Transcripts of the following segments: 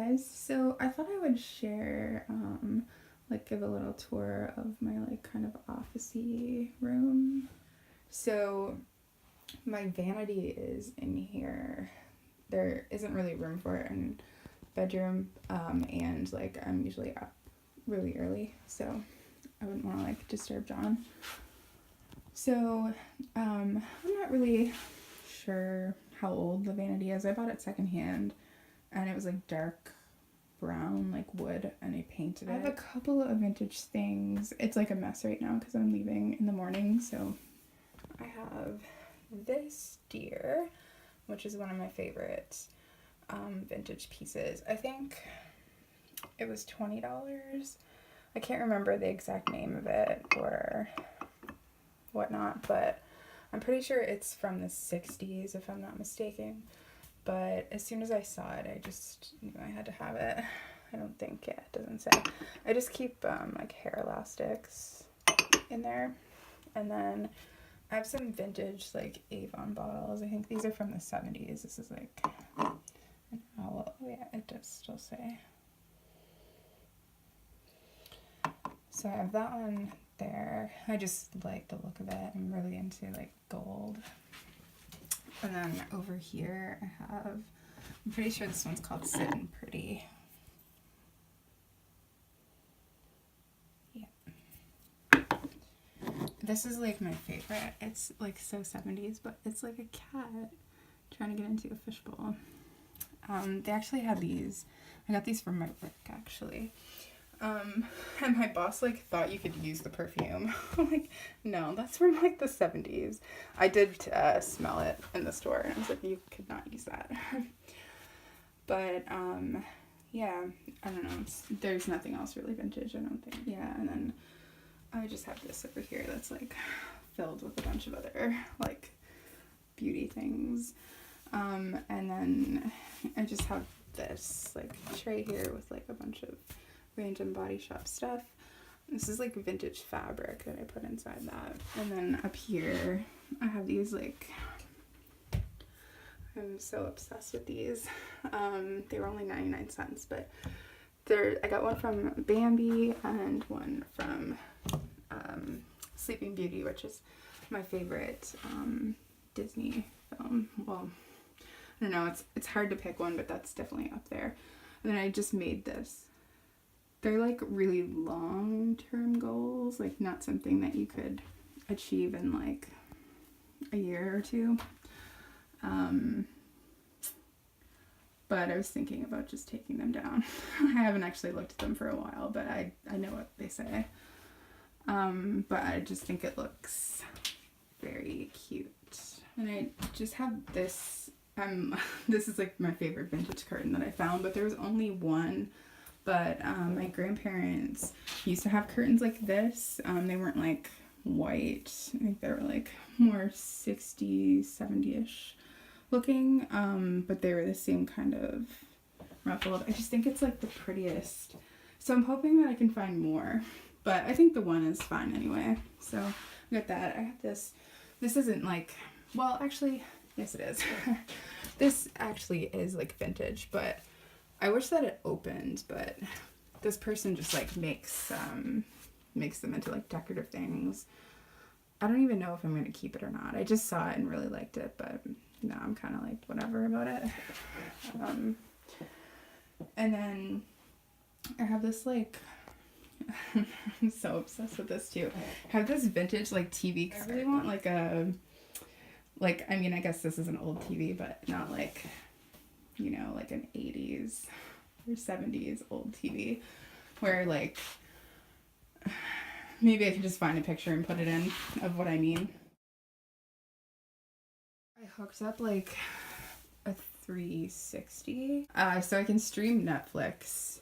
guys. So I thought I would share, like give a little tour of my like kind of office-y room. So my vanity is in here. There isn't really room for it in bedroom, and like I'm usually up really early, so I wouldn't want to like disturb John. So I'm not really sure how old the vanity is. I bought it secondhand, and it was like dark brown, like wood, and I painted it. I have a couple of vintage things. It's like a mess right now because I'm leaving in the morning. So I have this deer, which is one of my favorite vintage pieces. I think it was $20. I can't remember the exact name of it or whatnot, but I'm pretty sure it's from the 60s if I'm not mistaken. But as soon as I saw it, I just knew I had to have it. I don't think, yeah, it doesn't say. I just keep like hair elastics in there. And then I have some vintage like Avon bottles. I think these are from the 70s. This is like, oh yeah, it does still say. So I have that one there. I just like the look of it. I'm really into like gold. And then over here I have, I'm pretty sure this one's called Sittin' Pretty. Yeah. This is like my favorite. It's like so 70s, but it's like a cat trying to get into a fishbowl. They actually had these. I got these from my work actually. And my boss like thought you could use the perfume. I'm like, no, that's from like the 70s. I did smell it in the store and I was like, you could not use that. But yeah, I don't know. There's nothing else really vintage, I don't think. Yeah, and then I just have this over here that's like filled with a bunch of other like beauty things. And then I just have this like tray here with like a bunch of Range and Body Shop stuff. This is like vintage fabric that I put inside that. And then up here I have these like, I'm so obsessed with these. They were only 99 cents, but I got one from Bambi and one from Sleeping Beauty, which is my favorite Disney film. Well, I don't know, it's hard to pick one, but that's definitely up there. And then I just made this. They're like really long-term goals, like not something that you could achieve in like a year or two. But I was thinking about just taking them down. I haven't actually looked at them for a while, but I know what they say. But I just think it looks very cute. And I just have this, this is like my favorite vintage curtain that I found, but there was only one. But my grandparents used to have curtains like this. They weren't like white. I think they were like more 60s, 70-ish looking. But they were the same kind of ruffled. I just think it's like the prettiest. So I'm hoping that I can find more. But I think the one is fine anyway. So I got that. I have this. This isn't like, well, actually, yes it is. This actually is like vintage, but I wish that it opened, but this person just like makes them into like decorative things. I don't even know if I'm going to keep it or not. I just saw it and really liked it, but no, I'm kind of like whatever about it. And then I have this like, I'm so obsessed with this too. I have this vintage like TV. I really want like a, like, I mean, I guess this is an old TV, but not like, you know, like an 80s or 70s old TV where like maybe I can just find a picture and put it in of what I mean. I hooked up like a 360 so I can stream Netflix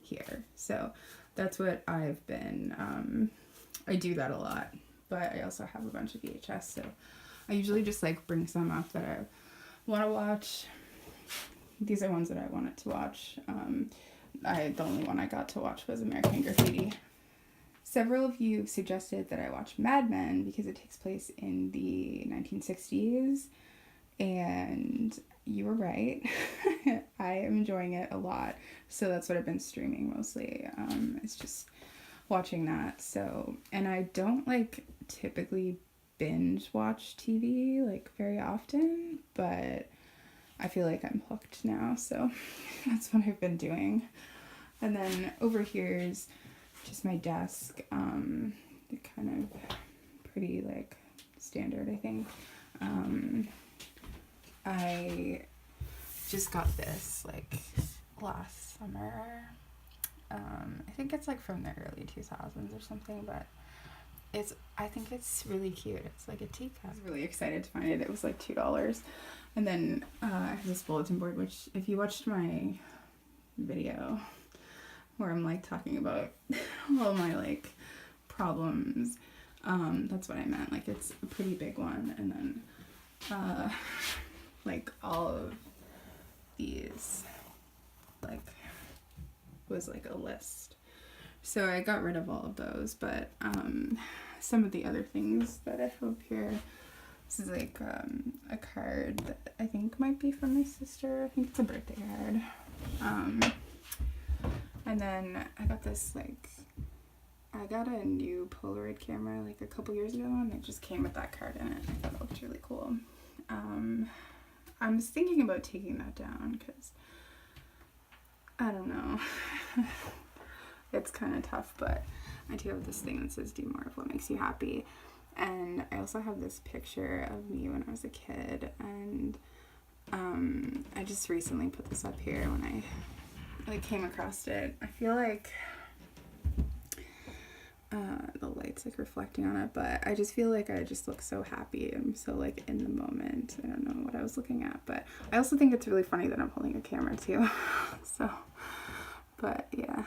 here. So that's what I've been, I do that a lot, but I also have a bunch of VHS, so I usually just like bring some up that I want to watch. These are ones that I wanted to watch. The only one I got to watch was American Graffiti. Several of you suggested that I watch Mad Men because it takes place in the 1960s. And you were right. I am enjoying it a lot. So that's what I've been streaming mostly. It's just watching that. So, and I don't like typically binge watch TV like very often, but I feel like I'm hooked now. So that's what I've been doing. And then over here is just my desk. Kind of pretty like standard, I think. I just got this like last summer. I think it's like from the early 2000s or something, but I think it's really cute. It's like a teacup. I was really excited to find it. It was like $2. And then I have this bulletin board, which if you watched my video where I'm like talking about all my like problems, that's what I meant. Like it's a pretty big one. And then like all of these like was like a list. So I got rid of all of those, but some of the other things that I have here, this is like a card that I think might be from my sister. I think it's a birthday card. And then I got this like, I got a new Polaroid camera like a couple years ago, and it just came with that card in it. I thought it looked really cool. I was thinking about taking that down because I don't know. It's kind of tough, but I do have this thing that says do more of what makes you happy. And I also have this picture of me when I was a kid, and I just recently put this up here when I like came across it. I feel like the light's like reflecting on it, but I just feel like I just look so happy. I'm so like in the moment. I don't know what I was looking at, but I also think it's really funny that I'm holding a camera too. So, but yeah.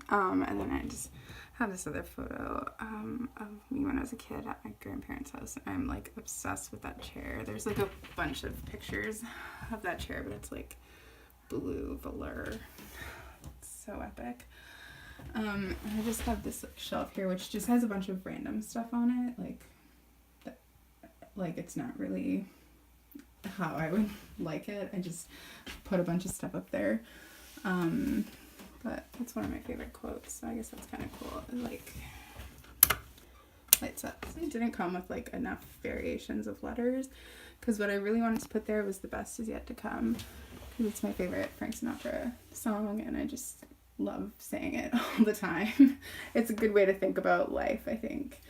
And then I just have this other photo of me when I was a kid at my grandparents' house. I'm like obsessed with that chair. There's like a bunch of pictures of that chair, but it's like blue velour. It's so epic. And I just have this like shelf here, which just has a bunch of random stuff on it. Like it's not really how I would like it. I just put a bunch of stuff up there. But that's one of my favorite quotes, so I guess that's kind of cool. It, like, lights up. It didn't come with, like, enough variations of letters, because what I really wanted to put there was "The best is yet to come," because it's my favorite Frank Sinatra song, and I just love saying it all the time. It's a good way to think about life, I think.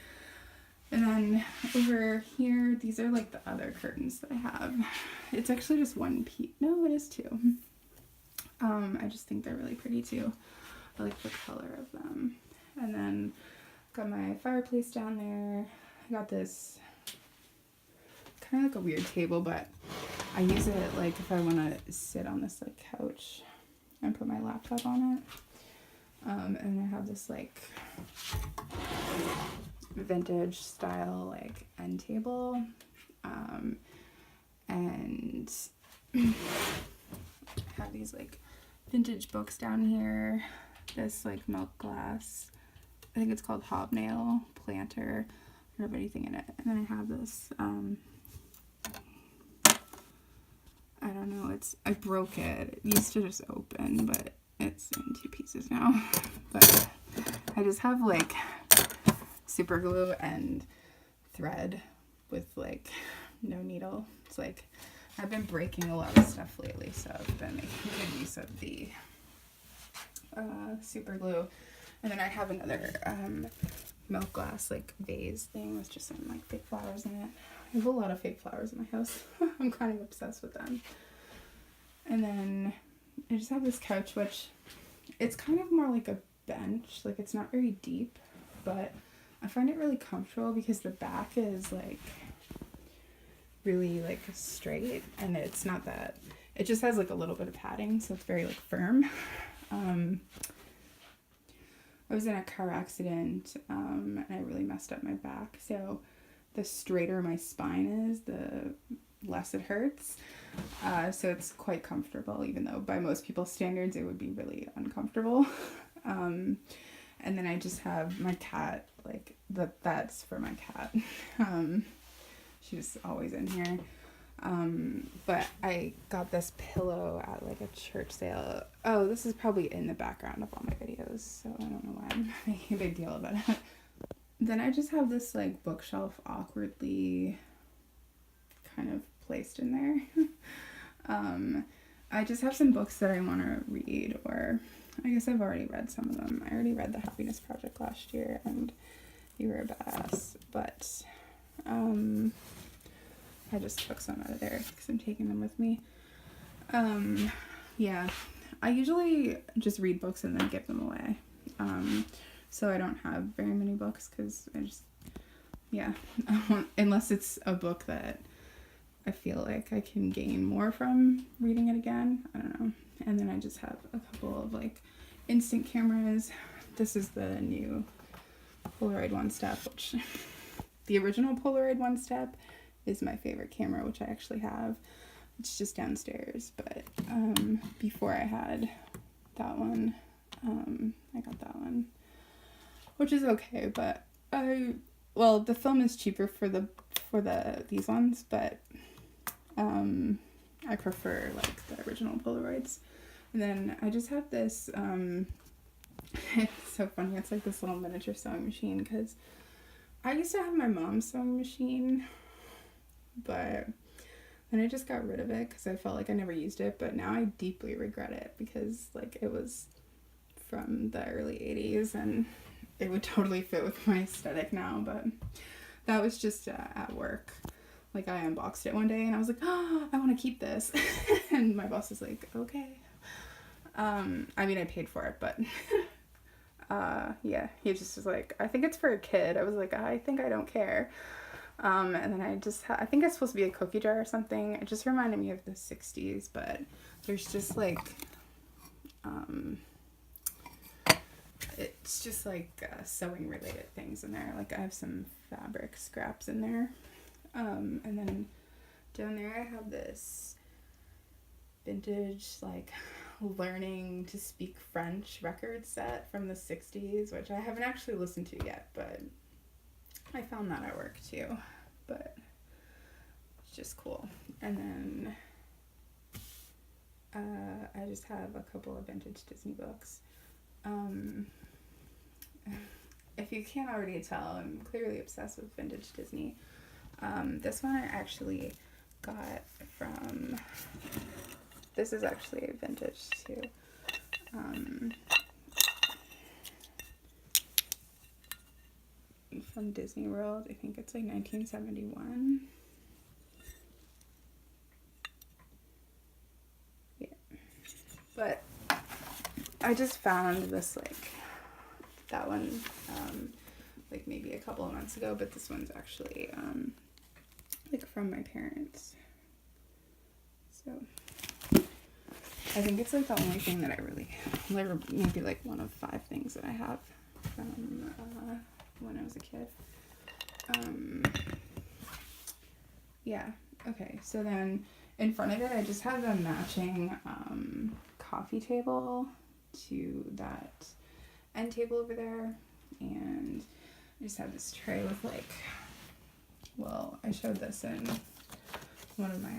And then over here, these are, like, the other curtains that I have. It's actually just one piece. No, it is two. I just think they're really pretty too. I like the color of them. And then got my fireplace down there. I got this kind of like a weird table, but I use it like if I want to sit on this like couch and put my laptop on it. And I have this like vintage style like end table. And I have these like vintage books down here. This like milk glass, I think it's called hobnail planter. I don't have anything in it. And then I have this I don't know, I broke it. It used to just open, but it's in two pieces now. But I just have like super glue and thread with like no needle. It's like I've been breaking a lot of stuff lately, so I've been making good use of the super glue. And then I have another milk glass like vase thing with just some like fake flowers in it. I have a lot of fake flowers in my house. I'm kind of obsessed with them. And then I just have this couch, which it's kind of more like a bench. Like it's not very deep, but I find it really comfortable because the back is like really like straight, and it's not that, it just has like a little bit of padding, so it's very like firm. I was in a car accident and I really messed up my back, so the straighter my spine is, the less it hurts. So it's quite comfortable, even though by most people's standards it would be really uncomfortable. And then I just have my cat, like that's for my cat. She's always in here. But I got this pillow at like a church sale. Oh, this is probably in the background of all my videos, so I don't know why I'm making a big deal about it. Then I just have this like bookshelf awkwardly kind of placed in there. I just have some books that I want to read, or I guess I've already read some of them. I already read The Happiness Project last year, and You Were a Badass, but I just took some out of there because I'm taking them with me. Yeah, I usually just read books and then give them away. So I don't have very many books because I just, yeah, unless it's a book that I feel like I can gain more from reading it again. I don't know. And then I just have a couple of like instant cameras. This is the new Polaroid One Step, which the original Polaroid One Step is my favorite camera, which I actually have. It's just downstairs, but before I had that one, I got that one, which is okay, but the film is cheaper for these ones, but I prefer like the original Polaroids. And then I just have this it's so funny, it's like this little miniature sewing machine, because I used to have my mom's sewing machine, but then I just got rid of it because I felt like I never used it. But now I deeply regret it because like it was from the early 80s and it would totally fit with my aesthetic now. But that was just at work. Like I unboxed it one day and I was like, oh, I want to keep this. And my boss was like, okay. I mean, I paid for it, but yeah, he just was like, I think it's for a kid. I was like, I think I don't care. And then I think it's supposed to be a cookie jar or something. It just reminded me of the 60s, but there's just like, it's just like sewing related things in there. Like I have some fabric scraps in there. And then down there I have this vintage like learning to speak French record set from the 60s, which I haven't actually listened to yet, but I found that at work too, but it's just cool. And then I just have a couple of vintage Disney books. If you can't already tell, I'm clearly obsessed with vintage Disney. This one I actually got from, this is actually vintage too. From Disney World. I think it's like 1971. Yeah. But I just found this like that one like maybe a couple of months ago, but this one's actually like from my parents. So I think it's like the only thing that I really, maybe like one of 5 things that I have from when I was a kid. Yeah, okay, so then in front of it I just have a matching coffee table to that end table over there, and I just have this tray with like, well, I showed this in one of my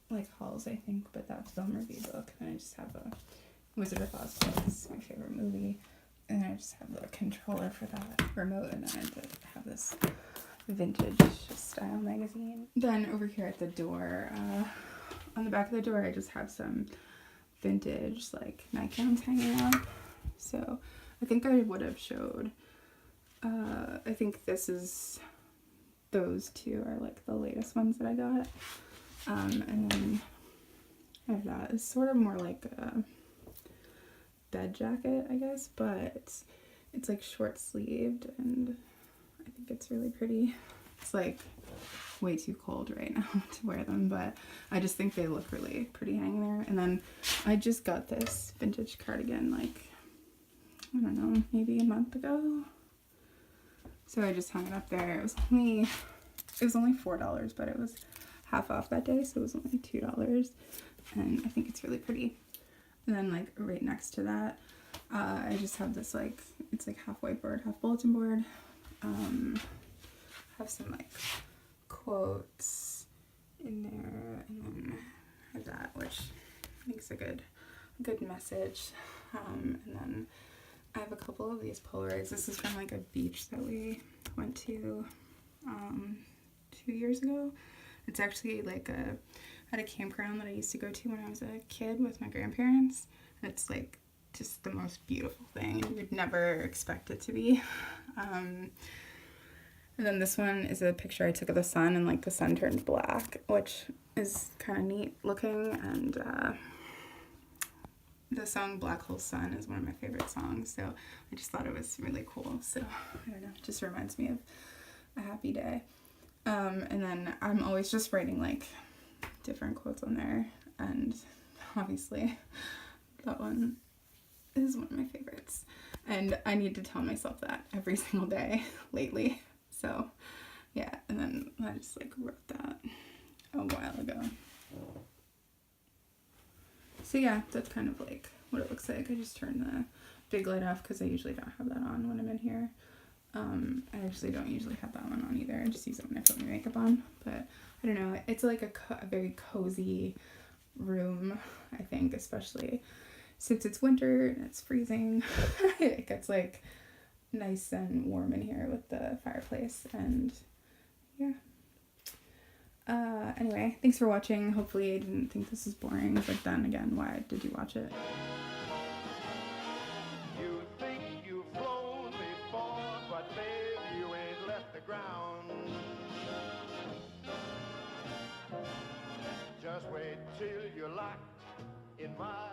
like hauls, I think, but that film review book. And I just have a Wizard of Oz book, it's my favorite movie. And I just have the controller for that remote, and then I have this vintage style magazine. Then over here at the door, on the back of the door, I just have some vintage like nightgowns hanging up. So I think I would have showed, I think those two are like the latest ones that I got. And then I have that. It's sort of more like a bed jacket, I guess, but it's like short sleeved, and I think it's really pretty. It's like way too cold right now to wear them, but I just think they look really pretty hanging there. And then I just got this vintage cardigan like, I don't know, maybe a month ago. So I just hung it up there. It was only $4, but it was half off that day, so it was only $2, and I think it's really pretty. And then like right next to that, I just have this like, it's like half whiteboard, half bulletin board. Have some like quotes in there, and then I have that, which makes a good message. And then I have a couple of these Polaroids. This is from like a beach that we went to 2 years ago. It's actually like at a campground that I used to go to when I was a kid with my grandparents. And it's like just the most beautiful thing, and you would never expect it to be. And then this one is a picture I took of the sun, and like the sun turned black, which is kind of neat looking. And the song Black Hole Sun is one of my favorite songs, so I just thought it was really cool. So I don't know, it just reminds me of a happy day. And then I'm always just writing like different quotes on there, and obviously that one is one of my favorites, and I need to tell myself that every single day lately. So yeah, and then I just like wrote that a while ago. So yeah, that's kind of like what it looks like. I just turned the big light off because I usually don't have that on when I'm in here. I actually don't usually have that one on either. I just use it when I put my makeup on. But I don't know. It's like a very cozy room, I think, especially since it's winter and it's freezing. It gets like nice and warm in here with the fireplace, and yeah. Anyway, thanks for watching. Hopefully I didn't think this is boring, but then again, why did you watch it? You think you've flown before, but babe, you ain't left the ground. Just wait till you're locked in my